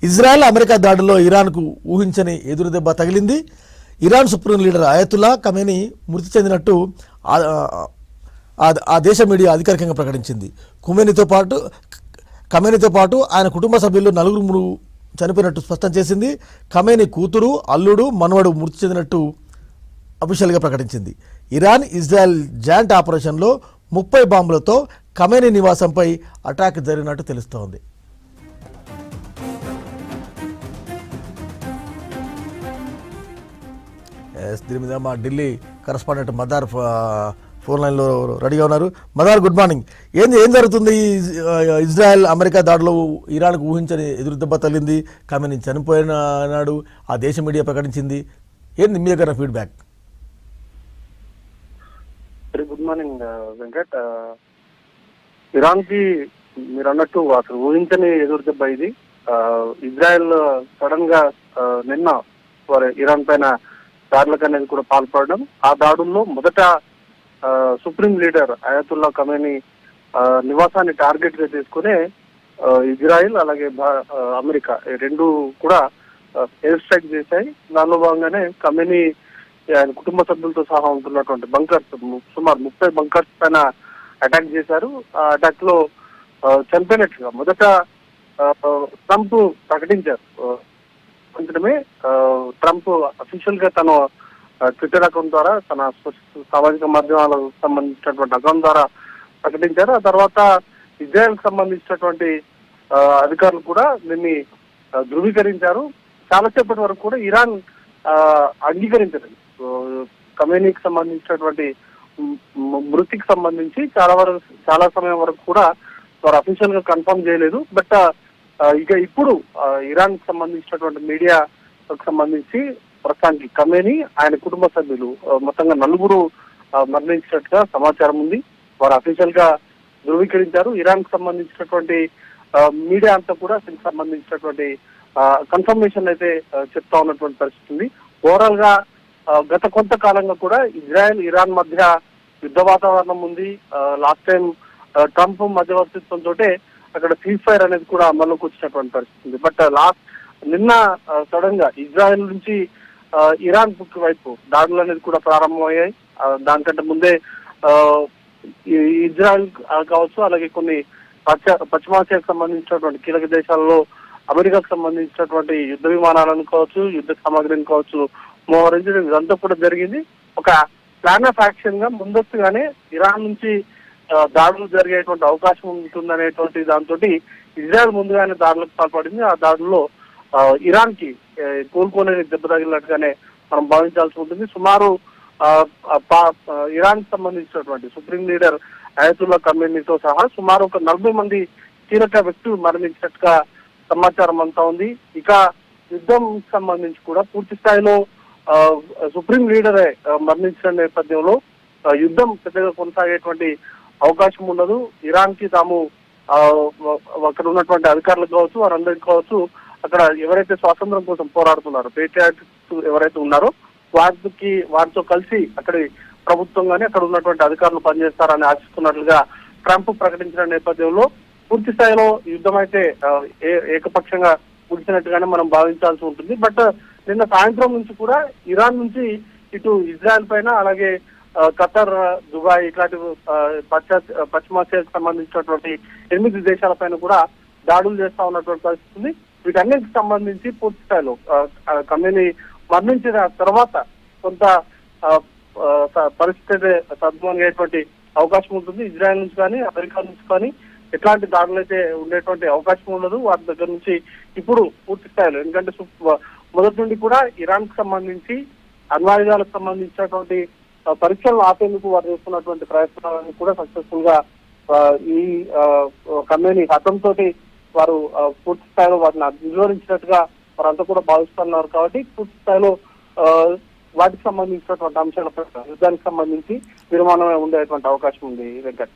Israel America దాడుల్లో ఇరాన్కు ఊహించని ఎదురుదెబ్బ తగిలింది. Iran supreme leader Ayatollah Khamenei మృతి చెందినట్టు ఆ దేశ మీడియా అధికారికంగా ప్రకటించింది. ఖమేనీతో పాటు ఆయన కుటుంబ సభ్యులు నలుగురు చనిపోయినట్టు స్పష్టం చేసింది. ఖమేనీ కూతురు, అల్లుడు, మనవడు మృతి చెందినట్టు అఫీషియల్గా ప్రకటించింది. ఇరాన్ ఇజ్రాయెల్ జాయింట్ ఆపరేషన్లో 30 బాంబులతో ఖమేనీ నివాసంపై అటాక్ జరిగినట్టు తెలుస్తోంది. దీని మీద మా ఢిల్లీ కరస్పాండెంట్ మదార్ ఫోన్ లైన్లో రెడీగా ఉన్నారు. Madar, good morning. ఏం జరుగుతుంది? ఇజ్రాయెల్ అమెరికా దాడిలో ఇరాన్కు ఊహించని ఎదురుదెబ్బ తగిలింది. ఖమేనీ చనిపోయిన నాడు ఆ దేశ మీడియా ప్రకటించింది. ఏంది మీ దగ్గర feedback? Very good morning Venkat. ఇరాన్కి మీరు అన్నట్టు అసలు ఊహించని ఎదురుదెబ్బ ఇది. ఇజ్రాయెల్ సడన్ గా నిన్న ఇరాన్ పైన దాడులకు అనేది కూడా పాల్పడడం, ఆ దాడుల్లో మొదట సుప్రీం లీడర్ అయతుల్లా ఖమేనీ నివాసాన్ని టార్గెట్ గా తీసుకునే ఇజ్రాయెల్ అలాగే అమెరికా రెండు కూడా ఎయిర్ స్ట్రైక్ చేశాయి. దానిలో భాగంగానే ఖమేనీ ఆయన కుటుంబ సభ్యులతో సహా ఉంటున్నటువంటి బంకర్స్, సుమారు 30 బంకర్స్ పైన అటాక్ చేశారు. ఆ అటాక్ లో చనిపోయినట్లుగా మొదట ట్రంప్ ప్రకటించారు. వెంటనే ట్రంప్ అఫీషియల్ గా తన ట్విట్టర్ అకౌంట్ ద్వారా, తన సామాజిక మాధ్యమాలకు సంబంధించినటువంటి అకౌంట్ ద్వారా ప్రకటించారు. ఆ తర్వాత ఇజ్రాయెల్ కి సంబంధించినటువంటి అధికారులు కూడా దీన్ని ధృవీకరించారు. చాలాసేపటి వరకు కూడా ఇరాన్ అంగీకరించలేదు. ఖమేనీకి సంబంధించినటువంటి మృతికి సంబంధించి చాలా సమయం వరకు కూడా వారు అఫీషియల్ గా కన్ఫర్మ్ చేయలేదు. బట్ ఇక ఇప్పుడు ఇరాన్ కి సంబంధించినటువంటి మీడియాకు సంబంధించి ప్రస్తుతానికి ఖమేనీ ఆయన కుటుంబ సభ్యులు మొత్తంగా 4 మరణించినట్టుగా సమాచారం ఉంది. వారు అఫీషియల్ గా ధృవీకరించారు. ఇరాన్ కి సంబంధించినటువంటి మీడియా అంతా కూడా దీనికి సంబంధించినటువంటి కన్ఫర్మేషన్ అయితే చెప్తా ఉన్నటువంటి పరిస్థితి ఉంది. ఓవరాల్ గా గత కొంతకాలంగా కూడా ఇజ్రాయెల్ ఇరాన్ మధ్య యుద్ధ వాతావరణం ఉంది. లాస్ట్ టైం ట్రంప్ మధ్యవర్తిత్వంతో అక్కడ సీజ్ ఫైర్ అనేది కూడా అమల్లోకి వచ్చినటువంటి పరిస్థితి ఉంది. బట్ నిన్న సడన్ గా ఇజ్రాయెల్ నుంచి ఇరాన్ వైపు దాడులు అనేది కూడా ప్రారంభమయ్యాయి. దానికంటే ముందే ఇజ్రాయెల్ కావచ్చు, అలాగే కొన్ని పశ్చిమాసియాకు సంబంధించినటువంటి కీలక దేశాలలో అమెరికాకు సంబంధించినటువంటి యుద్ధ విమానాలను కావచ్చు, యుద్ధ సామాగ్రిని కావచ్చు మోహరించడం ఇదంతా కూడా జరిగింది. ఒక ప్లాన్ ఆఫ్ యాక్షన్ గా ముందస్తుగానే ఇరాన్ నుంచి దాడులు జరిగేటువంటి అవకాశం ఉంటుందనేటువంటి దాంతో ఇజ్రాయెల్ ముందుగానే దాడులకు పాల్పడింది. ఆ దాడుల్లో ఇరాన్ కి కోలుకోలేని దెబ్బ తగిలినట్టుగానే మనం భావించాల్సి ఉంటుంది. సుమారు ఇరాన్ కి సంబంధించినటువంటి సుప్రీం లీడర్ అయతుల్లా ఖమేనీతో సహా సుమారు ఒక 40 మంది కీలక వ్యక్తులు మరణించినట్టుగా సమాచారం అంతా ఉంది. ఇక యుద్ధం సంబంధించి కూడా పూర్తి స్థాయిలో సుప్రీం లీడరే మరణించిన నేపథ్యంలో యుద్ధం పెద్దగా కొనసాగేటువంటి అవకాశం ఉండదు. ఇరాన్ కి తాము అక్కడ ఉన్నటువంటి అధికారులకు కావచ్చు, వారందరికీ కావచ్చు, అక్కడ ఎవరైతే స్వాతంత్రం కోసం పోరాడుతున్నారో పేట్రియాట్స్ ఎవరైతే ఉన్నారో వారితో కలిసి అక్కడి ప్రభుత్వం కానీ అక్కడ ఉన్నటువంటి అధికారులు పనిచేస్తారని ఆశిస్తున్నట్లుగా ట్రంప్ ప్రకటించిన నేపథ్యంలో పూర్తి స్థాయిలో యుద్ధం అయితే ఏకపక్షంగా ముగిసినట్టుగానే మనం భావించాల్సి ఉంటుంది. బట్ నిన్న సాయంత్రం నుంచి కూడా ఇరాన్ నుంచి ఇటు ఇజ్రాయెల్ పైన, అలాగే ఖతర్, దుబాయ్ ఇట్లాంటి పశ్చిమాసియాకు సంబంధించినటువంటి 8 దేశాల పైన కూడా దాడులు చేస్తా ఉన్నటువంటి పరిస్థితి ఉంది. వీటన్నిటికి సంబంధించి పూర్తి స్థాయిలో ఖమేనీ మరణించిన తర్వాత కొంత పరిస్థితి సద్దుమణిగేటువంటి అవకాశం ఉంటుంది. ఇజ్రాయెల్ నుంచి కానీ అమెరికా నుంచి కానీ ఎట్లాంటి దాడులు అయితే ఉండేటువంటి అవకాశం ఉండదు. వాటి దగ్గర నుంచి ఇప్పుడు పూర్తి స్థాయిలో, ఎందుకంటే మొదటి నుండి కూడా ఇరాన్ కి సంబంధించి అణ్వాయుధాలకు సంబంధించినటువంటి పరీక్షలను ఆపేందుకు వారు చేస్తున్నటువంటి ప్రయత్నాలను కూడా సక్సెస్ఫుల్ గా ఈ ఖమేనీ హతంతో వారు పూర్తి స్థాయిలో వాటిని నిర్వహించినట్టుగా వారంతా కూడా భావిస్తున్నారు. కాబట్టి పూర్తి స్థాయిలో వాటికి సంబంధించినటువంటి అంశాలపై యుద్ధానికి సంబంధించి తీర్మానమే ఉండేటువంటి అవకాశం ఉంది వెంకట్.